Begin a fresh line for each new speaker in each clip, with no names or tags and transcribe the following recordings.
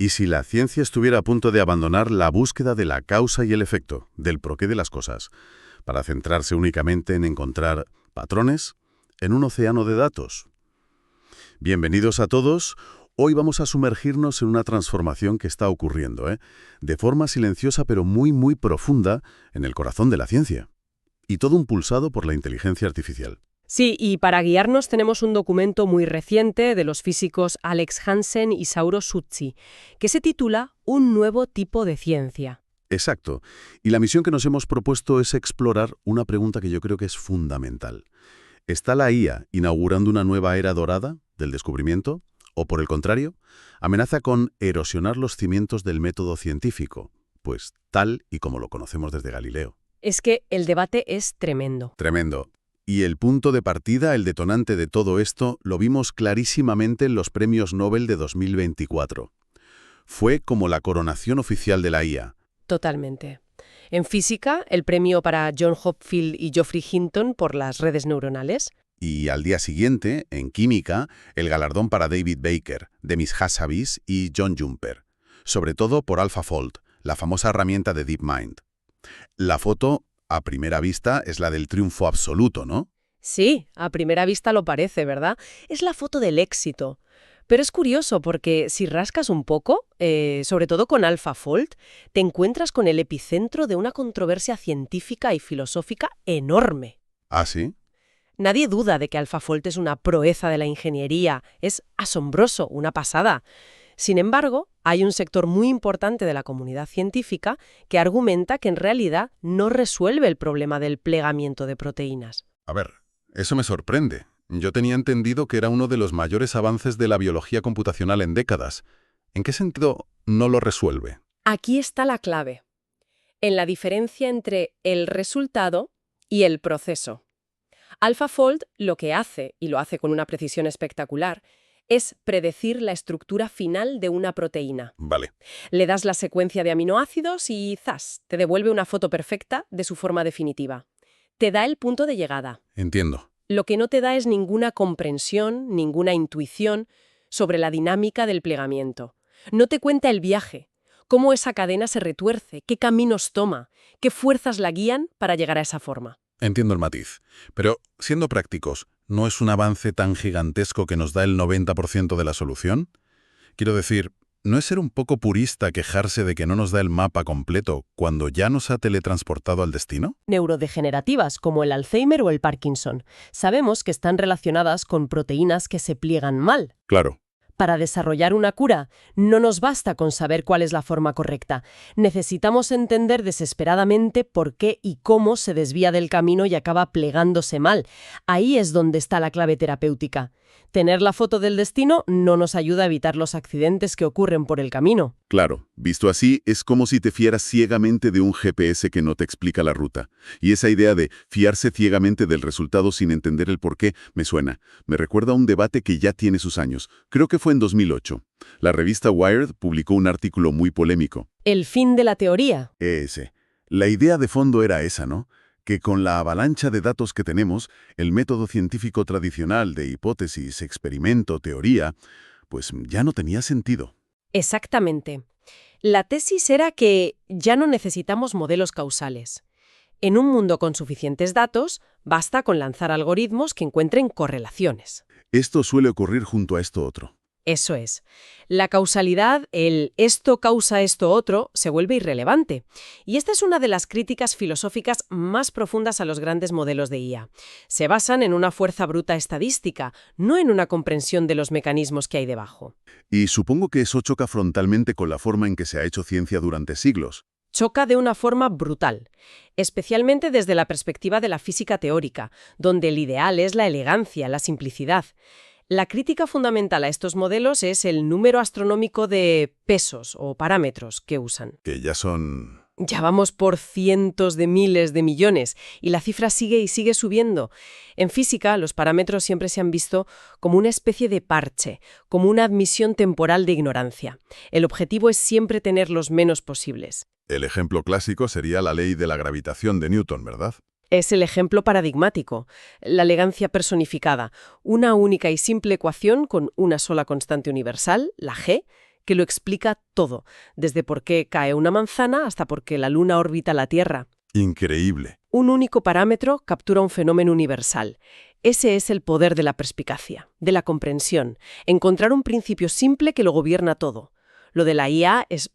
¿Y si la ciencia estuviera a punto de abandonar la búsqueda de la causa y el efecto, del porqué de las cosas, para centrarse únicamente en encontrar patrones en un océano de datos? Bienvenidos a todos. Hoy vamos a sumergirnos en una transformación que está ocurriendo, de forma silenciosa pero muy profunda en el corazón de la ciencia. Y todo impulsado por la inteligencia artificial.
Sí, y para guiarnos tenemos un documento muy reciente de los físicos Alex Hansen y Sauro Suzzi, que se titula Un nuevo tipo de ciencia.
Exacto. Y la misión que nos hemos propuesto es explorar una pregunta que yo creo que es fundamental. ¿Está la IA inaugurando una nueva era dorada del descubrimiento? ¿O, por el contrario, amenaza con erosionar los cimientos del método científico? Pues tal y como lo conocemos desde Galileo.
Es que el debate es tremendo.
Tremendo. Y el punto de partida, el detonante de todo esto, lo vimos clarísimamente en los premios Nobel de 2024. Fue como la coronación oficial de la IA.
Totalmente. En física, el premio para John Hopfield y Geoffrey Hinton por las redes neuronales.
Y al día siguiente, en química, el galardón para David Baker, Demis Hassabis y John Jumper. Sobre todo por AlphaFold, la famosa herramienta de DeepMind. La foto, a primera vista, es la del triunfo absoluto, ¿no?
Sí, a primera vista lo parece, ¿verdad? Es la foto del éxito. Pero es curioso porque si rascas un poco, sobre todo con AlphaFold, te encuentras con el epicentro de una controversia científica y filosófica enorme.
¿Ah, sí?
Nadie duda de que AlphaFold es una proeza de la ingeniería, es asombroso, una pasada. Sin embargo, hay un sector muy importante de la comunidad científica que argumenta que en realidad no resuelve el problema del plegamiento de proteínas.
A ver, eso me sorprende. Yo tenía entendido que era uno de los mayores avances de la biología computacional en décadas. ¿En qué sentido no lo resuelve?
Aquí está la clave, en la diferencia entre el resultado y el proceso. AlphaFold lo que hace, y lo hace con una precisión espectacular, es predecir la estructura final de una proteína.
Vale.
Le das la secuencia de aminoácidos y ¡zas!, te devuelve una foto perfecta de su forma definitiva. Te da el punto de llegada.
Entiendo.
Lo que no te da es ninguna comprensión, ninguna intuición sobre la dinámica del plegamiento. No te cuenta el viaje, cómo esa cadena se retuerce, qué caminos toma, qué fuerzas la guían para llegar a esa forma.
Entiendo el matiz. Pero, siendo prácticos, ¿no es un avance tan gigantesco que nos da el 90% de la solución? Quiero decir, ¿no es ser un poco purista quejarse de que no nos da el mapa completo cuando ya nos ha teletransportado al destino?
Neurodegenerativas como el Alzheimer o el Parkinson. Sabemos que están relacionadas con proteínas que se pliegan mal.
Claro.
Para desarrollar una cura, no nos basta con saber cuál es la forma correcta. Necesitamos entender desesperadamente por qué y cómo se desvía del camino y acaba plegándose mal. Ahí es donde está la clave terapéutica. Tener la foto del destino no nos ayuda a evitar los accidentes que ocurren por el camino.
Claro, visto así, es como si te fieras ciegamente de un GPS que no te explica la ruta. Y esa idea de fiarse ciegamente del resultado sin entender el porqué me suena. Me recuerda a un debate que ya tiene sus años. Creo que fue en 2008. La revista Wired publicó un artículo muy polémico.
El fin de la teoría.
Ese. La idea de fondo era esa, ¿no? Que con la avalancha de datos que tenemos, el método científico tradicional de hipótesis, experimento, teoría, pues ya no tenía sentido.
Exactamente. La tesis era que ya no necesitamos modelos causales. En un mundo con suficientes datos, basta con lanzar algoritmos que encuentren correlaciones.
Esto suele ocurrir junto a esto otro.
Eso es. La causalidad, el esto causa esto otro, se vuelve irrelevante. Y esta es una de las críticas filosóficas más profundas a los grandes modelos de IA. Se basan en una fuerza bruta estadística, no en una comprensión de los mecanismos que hay debajo.
Y supongo que eso choca frontalmente con la forma en que se ha hecho ciencia durante siglos.
Choca de una forma brutal, especialmente desde la perspectiva de la física teórica, donde el ideal es la elegancia, la simplicidad. La crítica fundamental a estos modelos es el número astronómico de pesos o parámetros que usan.
Que ya son...
Ya vamos por cientos de miles de millones y la cifra sigue y sigue subiendo. En física, los parámetros siempre se han visto como una especie de parche, como una admisión temporal de ignorancia. El objetivo es siempre tener los menos posibles.
El ejemplo clásico sería la ley de la gravitación de Newton, ¿verdad?
Es el ejemplo paradigmático, la elegancia personificada, una única y simple ecuación con una sola constante universal, la g, que lo explica todo, desde por qué cae una manzana hasta por qué la Luna orbita la Tierra.
Increíble.
Un único parámetro captura un fenómeno universal. Ese es el poder de la perspicacia, de la comprensión, encontrar un principio simple que lo gobierna todo. Lo de la IA es,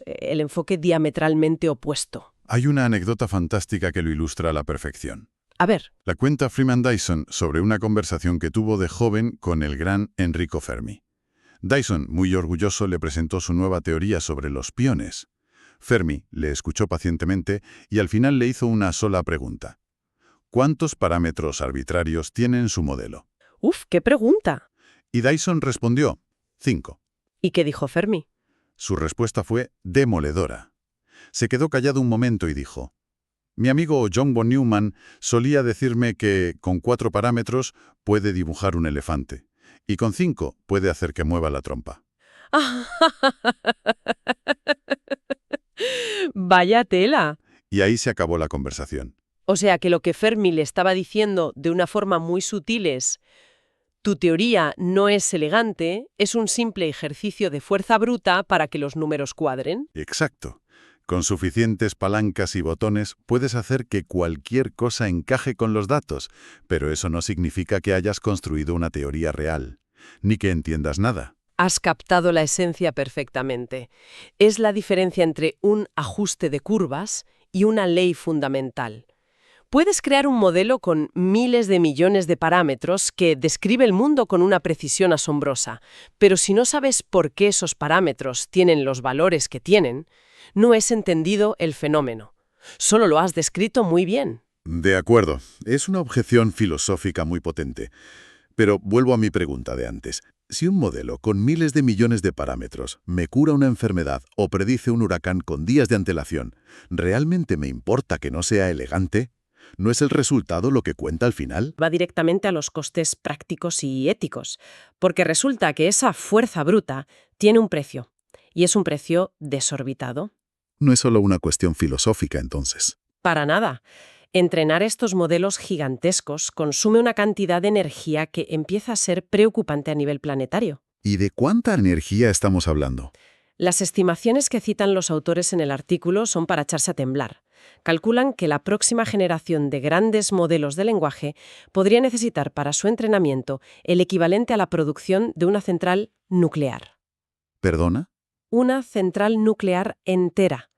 el enfoque diametralmente opuesto.
Hay una anécdota fantástica que lo ilustra a la perfección.
A ver.
La cuenta Freeman Dyson sobre una conversación que tuvo de joven con el gran Enrico Fermi. Dyson, muy orgulloso, le presentó su nueva teoría sobre los piones. Fermi le escuchó pacientemente y al final le hizo una sola pregunta. ¿Cuántos parámetros arbitrarios tiene en su modelo?
¡Uf, qué pregunta!
Y Dyson respondió, 5.
¿Y qué dijo Fermi?
Su respuesta fue demoledora. Se quedó callado un momento y dijo, mi amigo John von Neumann solía decirme que con 4 parámetros puede dibujar un elefante y con 5 puede hacer que mueva la trompa.
¡Vaya tela!
Y ahí se acabó la conversación.
O sea que lo que Fermi le estaba diciendo de una forma muy sutil es: tu teoría no es elegante, es un simple ejercicio de fuerza bruta para que los números cuadren.
Exacto. Con suficientes palancas y botones puedes hacer que cualquier cosa encaje con los datos, pero eso no significa que hayas construido una teoría real, ni que entiendas nada.
Has captado la esencia perfectamente. Es la diferencia entre un ajuste de curvas y una ley fundamental. Puedes crear un modelo con miles de millones de parámetros que describe el mundo con una precisión asombrosa, pero si no sabes por qué esos parámetros tienen los valores que tienen, no has entendido el fenómeno. Solo lo has descrito muy bien.
De acuerdo, es una objeción filosófica muy potente. Pero vuelvo a mi pregunta de antes. Si un modelo con miles de millones de parámetros me cura una enfermedad o predice un huracán con días de antelación, ¿realmente me importa que no sea elegante? ¿No es el resultado lo que cuenta al final?
Va directamente a los costes prácticos y éticos, porque resulta que esa fuerza bruta tiene un precio, y es un precio desorbitado.
No es solo una cuestión filosófica, entonces.
Para nada. Entrenar estos modelos gigantescos consume una cantidad de energía que empieza a ser preocupante a nivel planetario.
¿Y de cuánta energía estamos hablando?
Las estimaciones que citan los autores en el artículo son para echarse a temblar. Calculan que la próxima generación de grandes modelos de lenguaje podría necesitar para su entrenamiento el equivalente a la producción de una central nuclear.
¿Perdona?
Una central nuclear entera,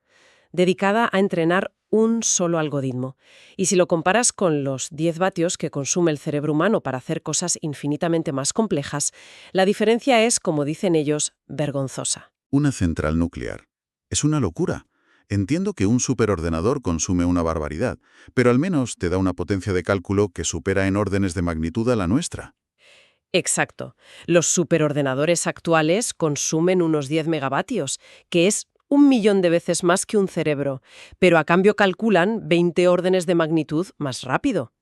dedicada a entrenar un solo algoritmo. Y si lo comparas con los 10 vatios que consume el cerebro humano para hacer cosas infinitamente más complejas, la diferencia es, como dicen ellos, vergonzosa.
Una central nuclear. Es una locura. Entiendo que un superordenador consume una barbaridad, pero al menos te da una potencia de cálculo que supera en órdenes de magnitud a la nuestra.
Exacto. Los superordenadores actuales consumen unos 10 megavatios, que es 1.000.000 de veces más que un cerebro, pero a cambio calculan 20 órdenes de magnitud más rápido.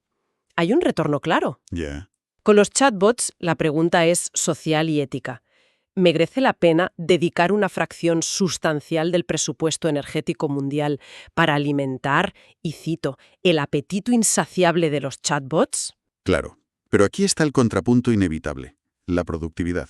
Hay un retorno claro.
Ya.
Con los chatbots, la pregunta es social y ética. ¿Merece la pena dedicar una fracción sustancial del presupuesto energético mundial para alimentar, y cito, el apetito insaciable de los chatbots?
Claro. Pero aquí está el contrapunto inevitable, la productividad.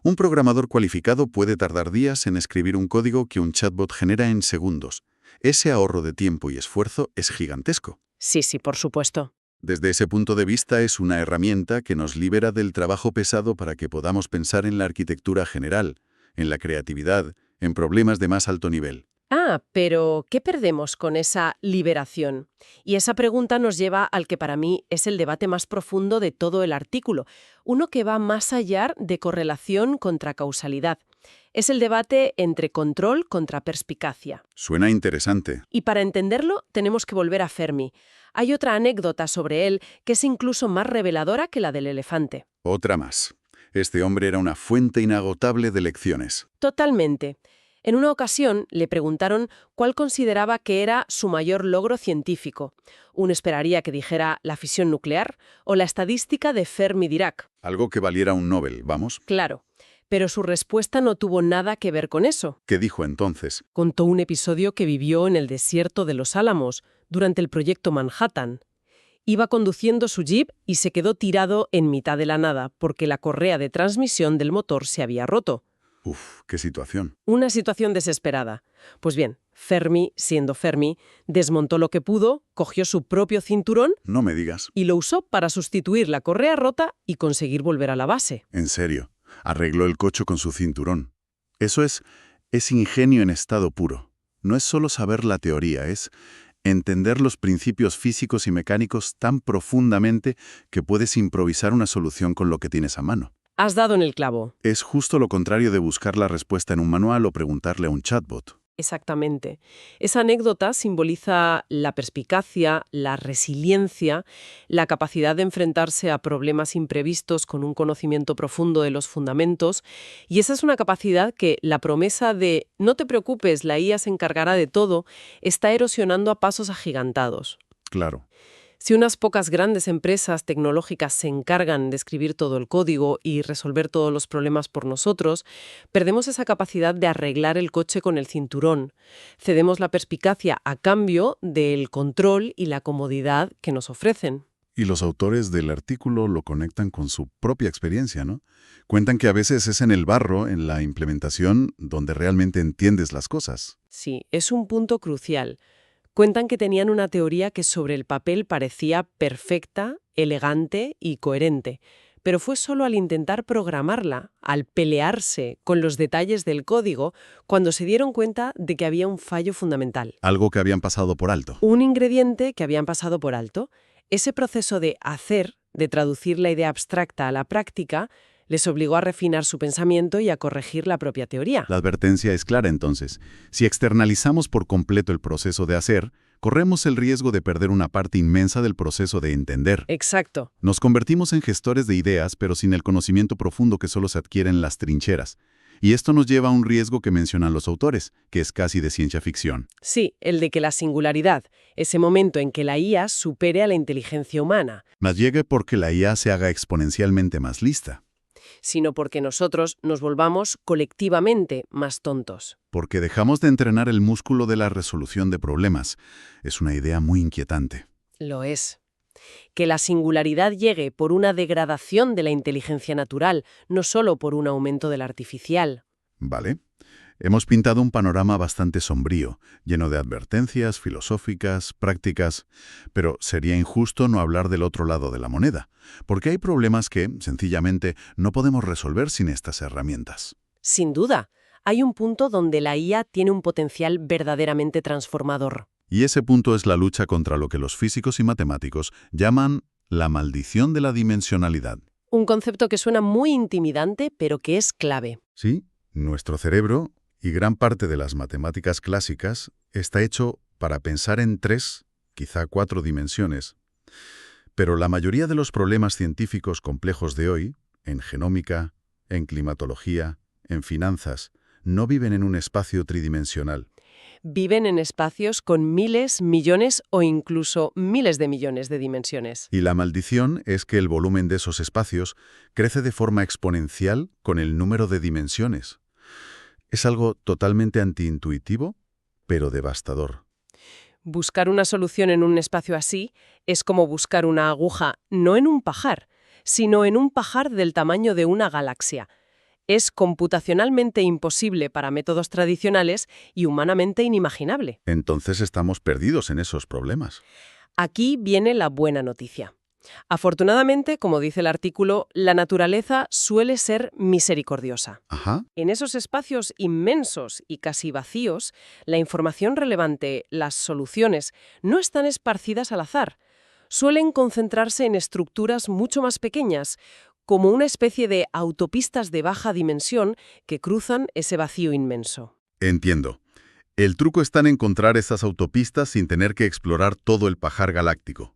Un programador cualificado puede tardar días en escribir un código que un chatbot genera en segundos. Ese ahorro de tiempo y esfuerzo es gigantesco.
Sí, por supuesto.
Desde ese punto de vista es una herramienta que nos libera del trabajo pesado para que podamos pensar en la arquitectura general, en la creatividad, en problemas de más alto nivel.
Pero ¿qué perdemos con esa liberación? Y esa pregunta nos lleva al que para mí es el debate más profundo de todo el artículo, uno que va más allá de correlación contra causalidad. Es el debate entre control contra perspicacia.
Suena interesante.
Y para entenderlo tenemos que volver a Fermi. Hay otra anécdota sobre él que es incluso más reveladora que la del elefante.
Otra más. Este hombre era una fuente inagotable de lecciones.
Totalmente. En una ocasión le preguntaron cuál consideraba que era su mayor logro científico. Uno esperaría que dijera la fisión nuclear o la estadística de Fermi-Dirac.
Algo que valiera un Nobel, vamos.
Claro, pero su respuesta no tuvo nada que ver con eso.
¿Qué dijo entonces?
Contó un episodio que vivió en el desierto de Los Álamos durante el proyecto Manhattan. Iba conduciendo su jeep y se quedó tirado en mitad de la nada porque la correa de transmisión del motor se había roto.
Uf, qué situación.
Una situación desesperada. Pues bien, Fermi, siendo Fermi, desmontó lo que pudo, cogió su propio cinturón
No me digas.
y lo usó para sustituir la correa rota y conseguir volver a la base.
En serio. Arregló el coche con su cinturón. Eso es ingenio en estado puro. No es solo saber la teoría, es entender los principios físicos y mecánicos tan profundamente que puedes improvisar una solución con lo que tienes a mano.
Has dado en el clavo.
Es justo lo contrario de buscar la respuesta en un manual o preguntarle a un chatbot.
Exactamente. Esa anécdota simboliza la perspicacia, la resiliencia, la capacidad de enfrentarse a problemas imprevistos con un conocimiento profundo de los fundamentos, y esa es una capacidad que la promesa de «no te preocupes, la IA se encargará de todo» está erosionando a pasos agigantados.
Claro.
Si unas pocas grandes empresas tecnológicas se encargan de escribir todo el código y resolver todos los problemas por nosotros, perdemos esa capacidad de arreglar el coche con el cinturón. Cedemos la perspicacia a cambio del control y la comodidad que nos ofrecen.
Y los autores del artículo lo conectan con su propia experiencia, ¿no? Cuentan que a veces es en el barro, en la implementación, donde realmente entiendes las cosas.
Sí, es un punto crucial. Cuentan que tenían una teoría que sobre el papel parecía perfecta, elegante y coherente, pero fue solo al intentar programarla, al pelearse con los detalles del código, cuando se dieron cuenta de que había un fallo fundamental.
Algo que habían pasado por alto.
Un ingrediente que habían pasado por alto. Ese proceso de hacer, de traducir la idea abstracta a la práctica, les obligó a refinar su pensamiento y a corregir la propia teoría.
La advertencia es clara entonces. Si externalizamos por completo el proceso de hacer, corremos el riesgo de perder una parte inmensa del proceso de entender.
Exacto.
Nos convertimos en gestores de ideas, pero sin el conocimiento profundo que solo se adquiere en las trincheras. Y esto nos lleva a un riesgo que mencionan los autores, que es casi de ciencia ficción.
Sí, el de que la singularidad, ese momento en que la IA supere a la inteligencia humana,
Mas llegue porque la IA se haga exponencialmente más lista.
sino porque nosotros nos volvamos colectivamente más tontos.
Porque dejamos de entrenar el músculo de la resolución de problemas. Es una idea muy inquietante.
Lo es. Que la singularidad llegue por una degradación de la inteligencia natural, no solo por un aumento de la artificial.
¿Vale? Hemos pintado un panorama bastante sombrío, lleno de advertencias filosóficas, prácticas, pero sería injusto no hablar del otro lado de la moneda, porque hay problemas que, sencillamente, no podemos resolver sin estas herramientas.
Sin duda, hay un punto donde la IA tiene un potencial verdaderamente transformador.
Y ese punto es la lucha contra lo que los físicos y matemáticos llaman la maldición de la dimensionalidad.
Un concepto que suena muy intimidante, pero que es clave.
Sí, nuestro cerebro, y gran parte de las matemáticas clásicas, está hecho para pensar en 3, quizá 4 dimensiones. Pero la mayoría de los problemas científicos complejos de hoy, en genómica, en climatología, en finanzas, no viven en un espacio tridimensional.
Viven en espacios con miles, millones o incluso miles de millones de dimensiones.
Y la maldición es que el volumen de esos espacios crece de forma exponencial con el número de dimensiones. Es algo totalmente antiintuitivo, pero devastador.
Buscar una solución en un espacio así es como buscar una aguja no en un pajar, sino en un pajar del tamaño de una galaxia. Es computacionalmente imposible para métodos tradicionales y humanamente inimaginable.
Entonces estamos perdidos en esos problemas.
Aquí viene la buena noticia. Afortunadamente, como dice el artículo, la naturaleza suele ser misericordiosa.
Ajá.
En esos espacios inmensos y casi vacíos, la información relevante, las soluciones, no están esparcidas al azar. Suelen concentrarse en estructuras mucho más pequeñas, como una especie de autopistas de baja dimensión que cruzan ese vacío inmenso.
Entiendo. El truco está en encontrar esas autopistas sin tener que explorar todo el pajar galáctico.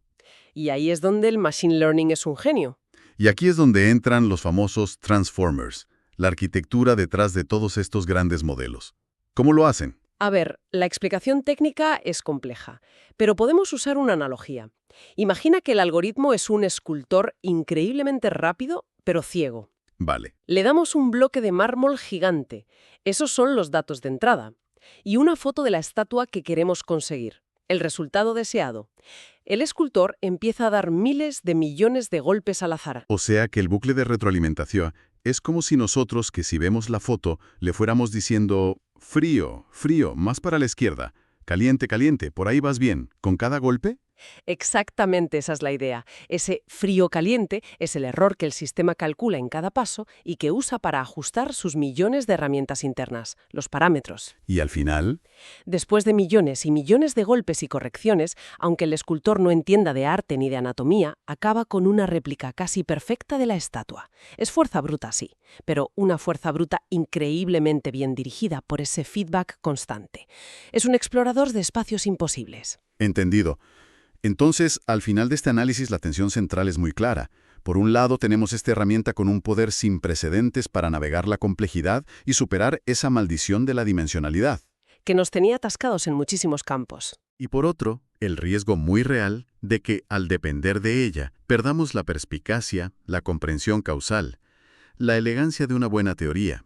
Y ahí es donde el Machine Learning es un genio.
Y aquí es donde entran los famosos Transformers, la arquitectura detrás de todos estos grandes modelos. ¿Cómo lo hacen?
A ver, la explicación técnica es compleja, pero podemos usar una analogía. Imagina que el algoritmo es un escultor increíblemente rápido, pero ciego.
Vale.
Le damos un bloque de mármol gigante. Esos son los datos de entrada. Y una foto de la estatua que queremos conseguir. El resultado deseado. El escultor empieza a dar miles de millones de golpes al azar.
O sea que el bucle de retroalimentación Es como si nosotros, que si vemos la foto, le fuéramos diciendo frío, frío, más para la izquierda, caliente, caliente, por ahí vas bien, con cada golpe.
Exactamente esa es la idea. Ese frío caliente es el error que el sistema calcula en cada paso y que usa para ajustar sus millones de herramientas internas, los parámetros.
Y al final,
Después de millones y millones de golpes y correcciones, aunque el escultor no entienda de arte ni de anatomía, acaba con una réplica casi perfecta de la estatua. Es fuerza bruta, sí, pero una fuerza bruta increíblemente bien dirigida por ese feedback constante. Es un explorador de espacios imposibles.
entendido. Entonces, al final de este análisis, la tensión central es muy clara. Por un lado, tenemos esta herramienta con un poder sin precedentes para navegar la complejidad y superar esa maldición de la dimensionalidad.
Que nos tenía atascados en muchísimos campos.
Y por otro, el riesgo muy real de que, al depender de ella, perdamos la perspicacia, la comprensión causal, la elegancia de una buena teoría.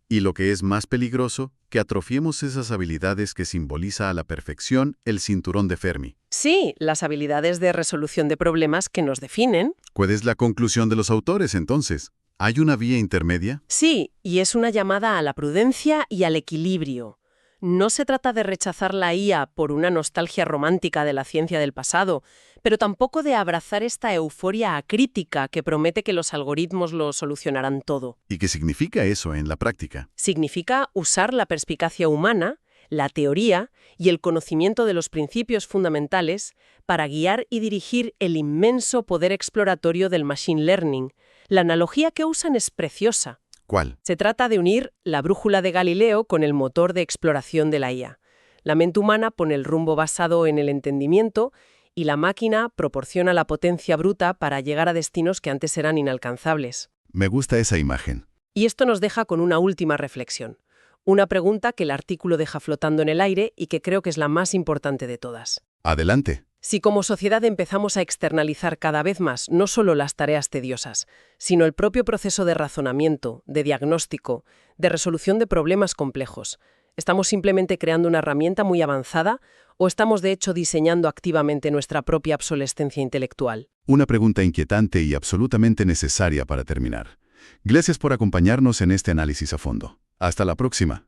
Y lo que es más peligroso, que atrofiemos esas habilidades que simboliza a la perfección el cinturón de Fermi.
Sí, las habilidades de resolución de problemas que nos definen.
¿Cuál es la conclusión de los autores, entonces? ¿Hay una vía intermedia?
Sí, y es una llamada a la prudencia y al equilibrio. No se trata de rechazar la IA por una nostalgia romántica de la ciencia del pasado, pero tampoco de abrazar esta euforia acrítica que promete que los algoritmos lo solucionarán todo.
¿Y qué significa eso en la práctica?
Significa usar la perspicacia humana, la teoría y el conocimiento de los principios fundamentales para guiar y dirigir el inmenso poder exploratorio del machine learning. La analogía que usan es preciosa.
¿Cuál?
Se trata de unir la brújula de Galileo con el motor de exploración de la IA. La mente humana pone el rumbo basado en el entendimiento y la máquina proporciona la potencia bruta para llegar a destinos que antes eran inalcanzables.
Me gusta esa imagen.
Y esto nos deja con una última reflexión. Una pregunta que el artículo deja flotando en el aire y que creo que es la más importante de todas.
Adelante.
Si como sociedad empezamos a externalizar cada vez más no solo las tareas tediosas, sino el propio proceso de razonamiento, de diagnóstico, de resolución de problemas complejos, ¿estamos simplemente creando una herramienta muy avanzada o estamos de hecho diseñando activamente nuestra propia obsolescencia intelectual?
Una pregunta inquietante y absolutamente necesaria para terminar. Gracias por acompañarnos en este análisis a fondo. Hasta la próxima.